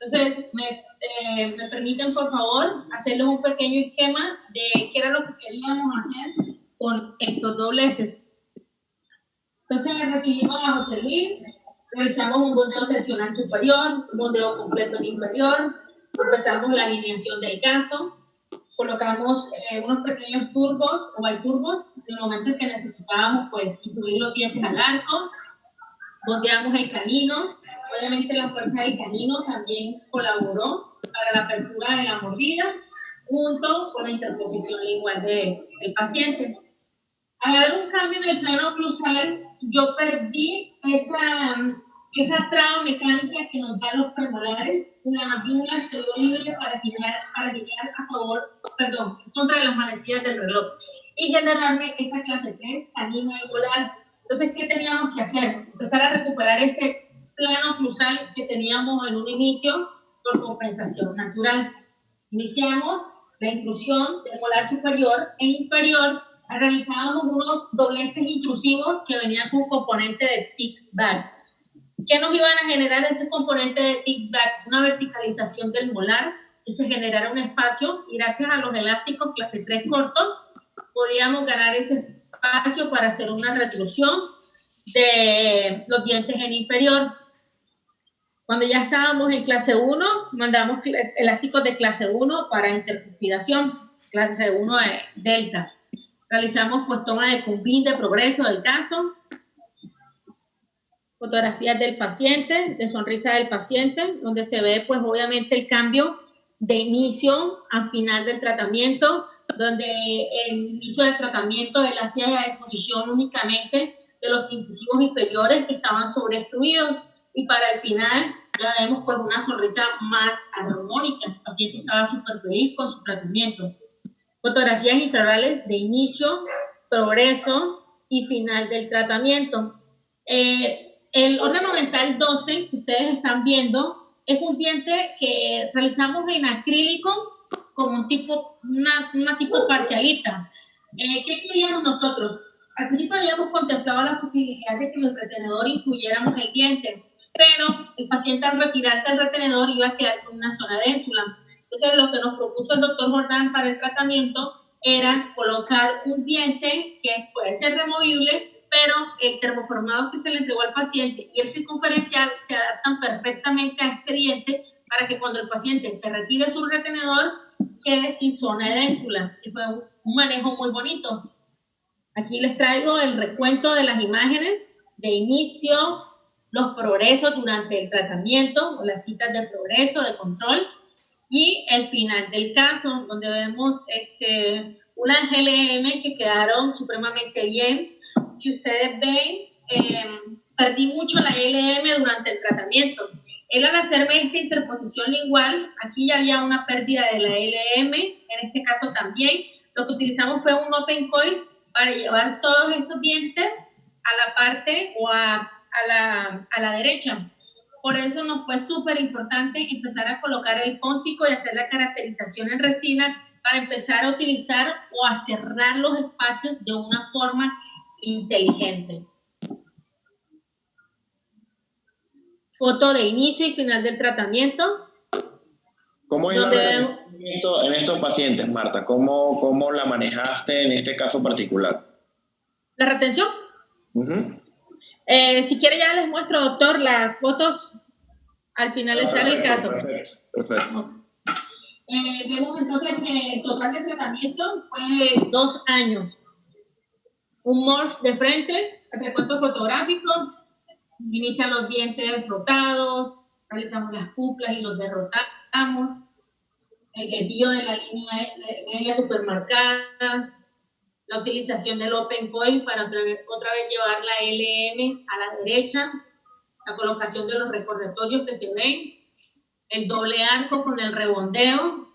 Entonces, me permiten, por favor, hacerles un pequeño esquema de qué era lo que queríamos hacer con estos dobleces. Entonces, recibimos a José Luis, realizamos un bondeo seccional superior, un bondeo completo en inferior, empezamos la alineación del caso, colocamos unos pequeños turbos o biturbos en el momento en que necesitábamos pues incluir los dientes al arco, bondeamos el canino, obviamente la fuerza del canino también colaboró para la apertura de la mordida junto con la interposición lingual del paciente. Al haber un cambio en el plano oclusal, yo perdí esa traba mecánica que nos dan los premolares y la mandíbula se vio libre para girar a favor, perdón, en contra de las manecillas del reloj y generarme esa clase 3 canina y molar. Entonces, ¿qué teníamos que hacer? Empezar a recuperar ese plano oclusal que teníamos en un inicio por compensación natural. Iniciamos la intrusión del molar superior e inferior. Realizábamos unos dobleces intrusivos que venían con un componente de tic-back. ¿Qué nos iban a generar este componente de tic-back? Una verticalización del molar, que se generara un espacio, y gracias a los elásticos clase 3 cortos, podíamos ganar ese espacio para hacer una retrusión de los dientes en inferior. Cuando ya estábamos en clase 1, mandamos elásticos de clase 1 para intercupidación, clase 1 de delta. Realizamos pues toma de cumpín de progreso del caso, fotografías del paciente, de sonrisa del paciente, donde se ve pues obviamente el cambio de inicio a final del tratamiento, donde el inicio del tratamiento él hacía la exposición únicamente de los incisivos inferiores que estaban sobreextruidos y para el final ya vemos pues una sonrisa más armónica. El paciente estaba súper feliz con su tratamiento. Fotografías intraorales de inicio, progreso y final del tratamiento. El órgano dental 12 que ustedes están viendo es un diente que realizamos en acrílico como una tipo parcialita. ¿Qué incluíamos nosotros? Al principio habíamos contemplado la posibilidad de que en el retenedor incluyéramos el diente, pero el paciente al retirarse del retenedor iba a quedar con una zona déntula. Entonces, lo que nos propuso el doctor Jordán para el tratamiento era colocar un diente que puede ser removible, pero el termoformado que se le entregó al paciente y el circunferencial se adaptan perfectamente a este diente para que cuando el paciente se retire su retenedor quede sin zona de déntula. Y fue un manejo muy bonito. Aquí les traigo el recuento de las imágenes de inicio, los progresos durante el tratamiento o las citas de progreso, de control, y el final del caso, donde vemos unas LM que quedaron supremamente bien. Si ustedes ven, perdí mucho la LM durante el tratamiento. Él al hacerme esta interposición lingual, aquí ya había una pérdida de la LM, en este caso también. Lo que utilizamos fue un open coil para llevar todos estos dientes a la parte o a la derecha. Por eso nos fue súper importante empezar a colocar el póntico y hacer la caracterización en resina para empezar a utilizar o a cerrar los espacios de una forma inteligente. Foto de inicio y final del tratamiento. ¿Cómo es en estos pacientes, Marta? ¿Cómo la manejaste en este caso particular? ¿La retención? Si quiere ya les muestro, doctor, las fotos al finalizar el caso. Perfecto. Vemos entonces que el total de tratamiento fue 2 años. Un morph de frente, el recuento fotográfico, inician los dientes rotados, realizamos las cuplas y los derrotamos, el desvío de la línea supermarcada, la utilización del open coil para otra vez llevar la LM a la derecha, la colocación de los recordatorios que se ven, el doble arco con el rebondeo,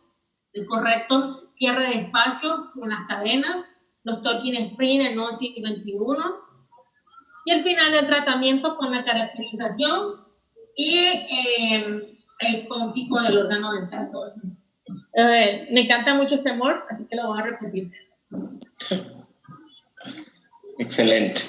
el correcto cierre de espacios con las cadenas, los talking sprint en OSI 21, y el final del tratamiento con la caracterización y el cóntico del órgano dental 12. Me encanta mucho este morph, así que lo voy a repetir. Excelente.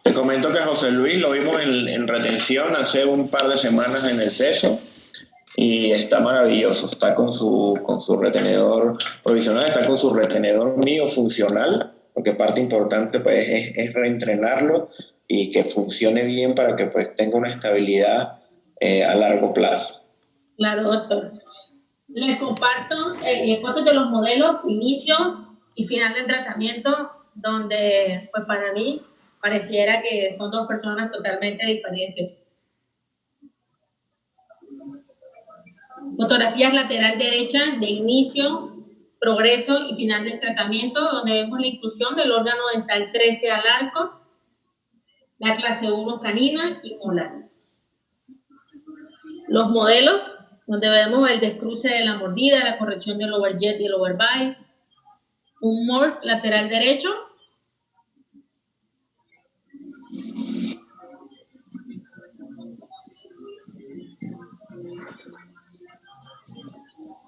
Te comento que José Luis lo vimos en retención hace un par de semanas en el CESO y está maravilloso. Está con su retenedor provisional, está con su retenedor mío funcional, porque parte importante pues es reentrenarlo y que funcione bien para que pues tenga una estabilidad a largo plazo. Claro, doctor. Les comparto fotos de los modelos, inicio y final del tratamiento, donde pues para mí pareciera que son dos personas totalmente diferentes. Fotografías lateral derecha de inicio, progreso y final del tratamiento, donde vemos la inclusión del órgano dental 13 al arco, la clase 1 canina y molar. Los modelos, donde vemos el descruce de la mordida, la corrección del overjet y el overbite, un morph lateral derecho,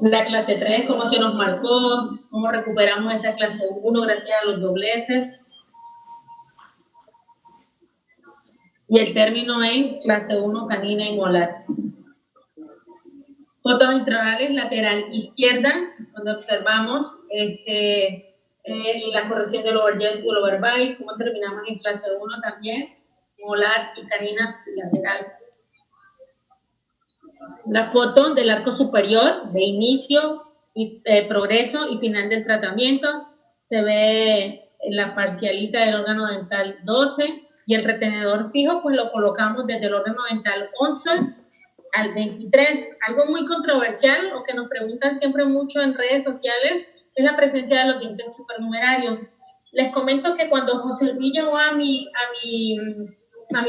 la clase 3, cómo se nos marcó, cómo recuperamos esa clase 1 gracias a los dobleces, y el término en clase 1 canina y molar. Fotos intraorales lateral izquierda, donde observamos la corrección del overjet y el overbite, cómo terminamos en clase 1 también, molar y canina lateral. La foto del arco superior de inicio, y progreso y final del tratamiento, se ve la parcialita del órgano dental 12 y el retenedor fijo pues lo colocamos desde el órgano dental 11 al 23. Algo muy controversial o que nos preguntan siempre mucho en redes sociales es la presencia de los dientes supernumerarios. Les comento que cuando José Luis llegó a mi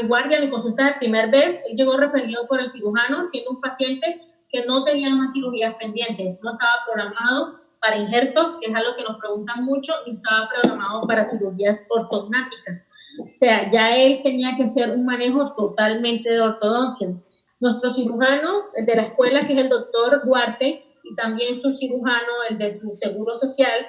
guardia, a mi consulta de primer vez, él llegó referido por el cirujano, siendo un paciente que no tenía más cirugías pendientes, no estaba programado para injertos, que es algo que nos preguntan mucho, y estaba programado para cirugías ortognáticas. O sea, ya él tenía que hacer un manejo totalmente de ortodoncia. Nuestro cirujano de la escuela, que es el doctor Duarte, y también su cirujano, el de su seguro social,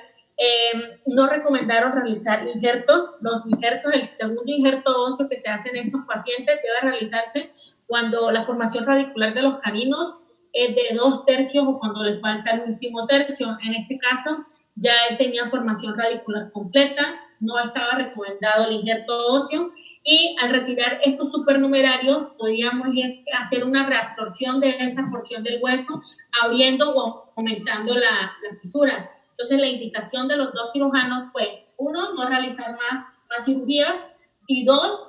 no recomendaron realizar injertos. Los injertos, el segundo injerto óseo que se hace en estos pacientes debe realizarse cuando la formación radicular de los caninos es de 2/3 o cuando les falta el último tercio. En este caso, ya él tenía formación radicular completa, no estaba recomendado el injerto óseo, y al retirar estos supernumerarios podíamos hacer una reabsorción de esa porción del hueso, abriendo o aumentando la fisura. Entonces la indicación de los dos cirujanos fue, uno, no realizar más cirugías, y dos,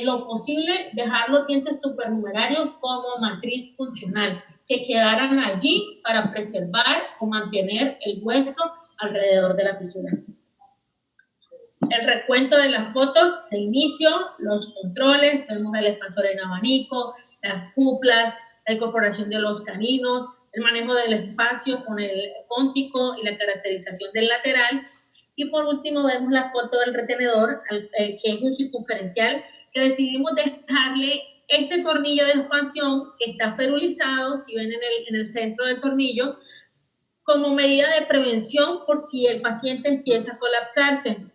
lo posible dejar los dientes supernumerarios como matriz funcional, que quedaran allí para preservar o mantener el hueso alrededor de la fisura. El recuento de las fotos de inicio, los controles, vemos el expansor en abanico, las cuplas, la incorporación de los caninos, el manejo del espacio con el póntico y la caracterización del lateral. Y por último vemos la foto del retenedor, que es un circunferencial, que decidimos dejarle este tornillo de expansión que está ferulizado, si ven en el centro del tornillo, como medida de prevención por si el paciente empieza a colapsarse.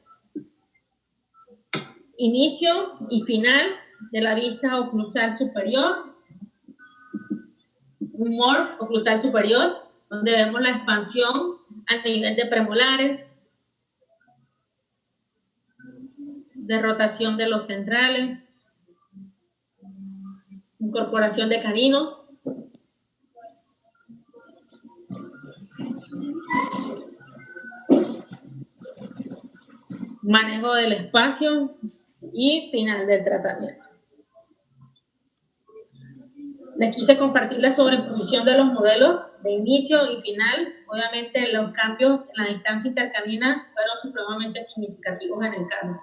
Inicio y final de la vista oclusal superior, un morph oclusal superior, donde vemos la expansión a nivel de premolares, de rotación de los centrales, incorporación de caninos, manejo del espacio y final del tratamiento. Les quise compartir la sobreposición de los modelos de inicio y final. Obviamente los cambios en la distancia intercanina fueron supremamente significativos en el caso.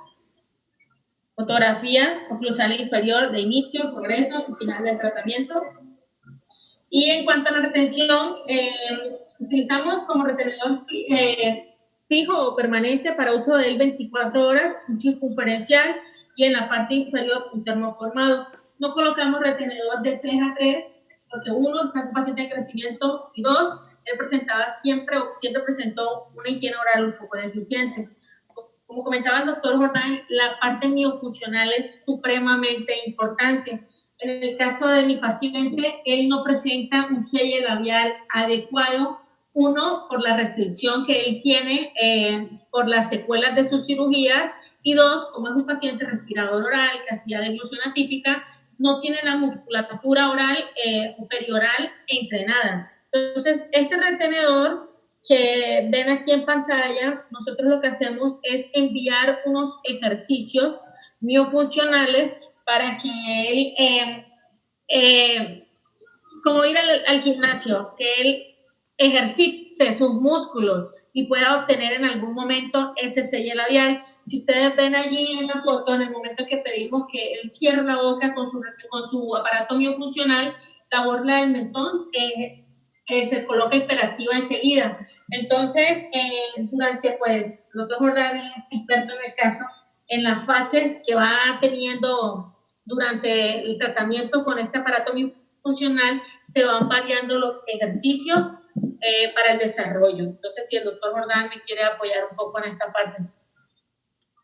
Fotografía oclusal inferior de inicio, progreso y final del tratamiento. Y en cuanto a la retención, utilizamos como retenedor fijo o permanente para uso de él 24 horas, un circunferencial y en la parte inferior un termoformado. No colocamos retenedor de 3 a 3 porque uno, está un paciente de crecimiento y dos, él presentaba siempre presentó una higiene oral un poco deficiente. Como comentaba el doctor Jordán, la parte miofuncional es supremamente importante. En el caso de mi paciente, él no presenta un selle labial adecuado, uno, por la restricción que él tiene por las secuelas de sus cirugías, y dos, como es un paciente respirador oral que hacía deglución atípica, no tiene la musculatura oral o perioral entrenada. Entonces, este retenedor que ven aquí en pantalla, nosotros lo que hacemos es enviar unos ejercicios miofuncionales para que él, como ir al gimnasio, que él ejercite sus músculos y pueda obtener en algún momento ese sello labial. Si ustedes ven allí en la foto, en el momento que pedimos que él cierre la boca con su aparato miofuncional, la borla del mentón se coloca hiperactiva enseguida. Entonces, durante, pues, el doctor Jordán es experto en el caso, en las fases que va teniendo durante el tratamiento con este aparato miofuncional, se van variando los ejercicios para el desarrollo. Entonces, si el doctor Jordán me quiere apoyar un poco en esta parte.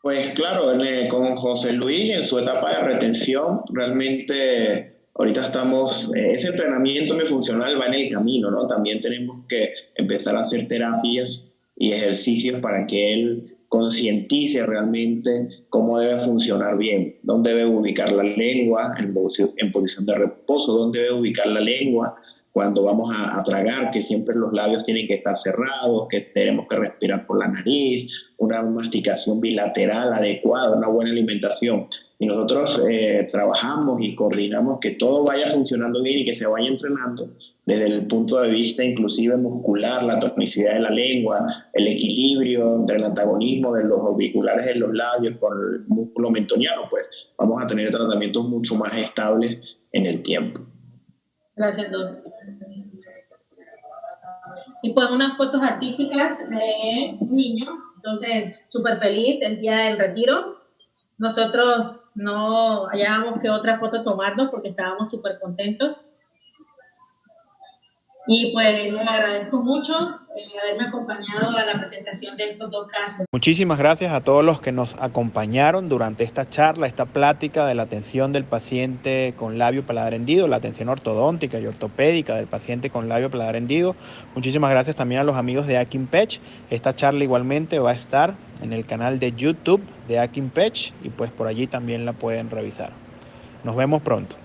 Pues claro, con José Luis en su etapa de retención, realmente ahorita estamos, ese entrenamiento funcional va en el camino, ¿no? También tenemos que empezar a hacer terapias y ejercicios para que él concientice realmente cómo debe funcionar bien, dónde debe ubicar la lengua en posición de reposo, dónde debe ubicar la lengua cuando vamos a tragar, que siempre los labios tienen que estar cerrados, que tenemos que respirar por la nariz, una masticación bilateral adecuada, una buena alimentación. Y nosotros trabajamos y coordinamos que todo vaya funcionando bien y que se vaya entrenando desde el punto de vista inclusive muscular, la tonicidad de la lengua, el equilibrio entre el antagonismo de los orbiculares de los labios con el músculo mentoniano, pues vamos a tener tratamientos mucho más estables en el tiempo. Gracias, doctor. Y pues unas fotos artísticas de un niño, entonces súper feliz el día del retiro. Nosotros no hallábamos que otra foto tomarnos porque estábamos súper contentos. Y pues les agradezco mucho haberme acompañado a la presentación de estos dos casos. Muchísimas gracias a todos los que nos acompañaron durante esta charla, esta plática de la atención del paciente con labio paladar hendido, la atención ortodóntica y ortopédica del paciente con labio paladar hendido. Muchísimas gracias también a los amigos de Akinpech. Esta charla igualmente va a estar en el canal de YouTube de Akinpech y pues por allí también la pueden revisar. Nos vemos pronto.